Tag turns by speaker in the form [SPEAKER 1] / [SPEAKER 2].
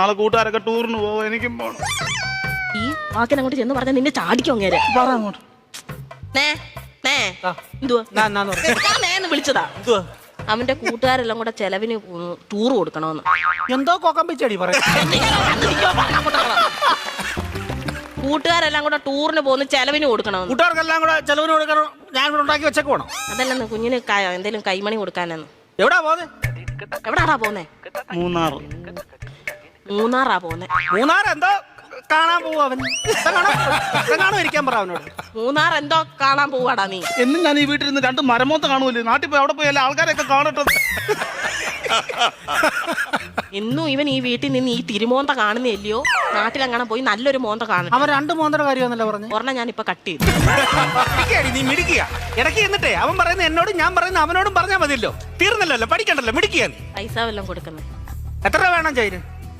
[SPEAKER 1] നാളെ കൂട്ടുകാരൊക്കെ ടൂറിന് പോവും, എനിക്കും പോണം.
[SPEAKER 2] ഈ വാക്കിന് അങ്ങോട്ട് ചെന്ന് പറഞ്ഞാൽ നിന്നെ ചാടിക്കോ അങ്ങേരെ.
[SPEAKER 1] പറ അങ്ങോട്ട്.
[SPEAKER 2] വിളിച്ചതാ. അവന്റെ കൂട്ടുകാരെല്ലാം കൂടെ ചെലവിന് ടൂർ കൊടുക്കണോന്ന്.
[SPEAKER 3] എന്തോ കോക്കമ്പിച്ചടി പറയാ.
[SPEAKER 2] കൂട്ടുകാരെല്ലാം കൂടെ ടൂറിന് പോകുന്ന ചെലവിന് കൊടുക്കണമെന്ന്.
[SPEAKER 3] കൂട്ടുകാർക്കെല്ലാം കൂടെ ചെലവിന് കൊടുക്കണം. ഞാൻ ഇവിടെ ഉണ്ടാക്കി വെച്ചേക്ക് പോണം.
[SPEAKER 2] അതല്ലെന്ന് കുഞ്ഞിന് എന്തേലും കൈമണി കൊടുക്കാനെന്ന്.
[SPEAKER 3] എവിടാ പോന്നെ?
[SPEAKER 2] എവിടാടാ പോന്നെ? മൂന്നാറാ പോന്നെ.
[SPEAKER 3] മൂന്നാർ എന്തോ കാണാൻ പോവാ അവൻ. ഇരിക്കാൻ പറ അവനോട്.
[SPEAKER 2] മൂന്നാർ എന്തോ കാണാൻ പോവാടാ നീ.
[SPEAKER 1] എന്നും ഞാൻ ഈ വീട്ടിലിരുന്ന് 2 മരമോത്ത കാണുമല്ലേ, നാട്ടിൽ പോയി അവിടെ പോയി എല്ലാ ആൾക്കാരെയൊക്കെ കാണട്ടെ.
[SPEAKER 2] എന്നും ഇവൻ ഈ വീട്ടിൽ നിന്ന് ഈ തിരുമോന്ത കാണുന്നില്ലയോ, നാട്ടിലങ്ങനെ പോയി നല്ലൊരു മോന്ത കാണും.
[SPEAKER 3] അവൻ 2 മോന്തയുടെ കാര്യമാണല്ലോ പറഞ്ഞു.
[SPEAKER 2] ഒരെണ്ണം ഞാൻ ഇപ്പൊ കട്ട് ചെയ്തു.
[SPEAKER 3] നീ മിടിക്കുക ഇടയ്ക്ക് എന്നിട്ടേ അവൻ പറയുന്ന എന്നോടും ഞാൻ പറയുന്ന അവനോടും പറഞ്ഞാൽ മതിയല്ലോ, തീർന്നല്ലോ, പഠിക്കണ്ടല്ലോ, മിടിക്കുക.
[SPEAKER 2] പൈസ വല്ലതും കൊടുക്കുന്നേ.
[SPEAKER 3] എത്ര രൂപ വേണം ചെയ്ത്?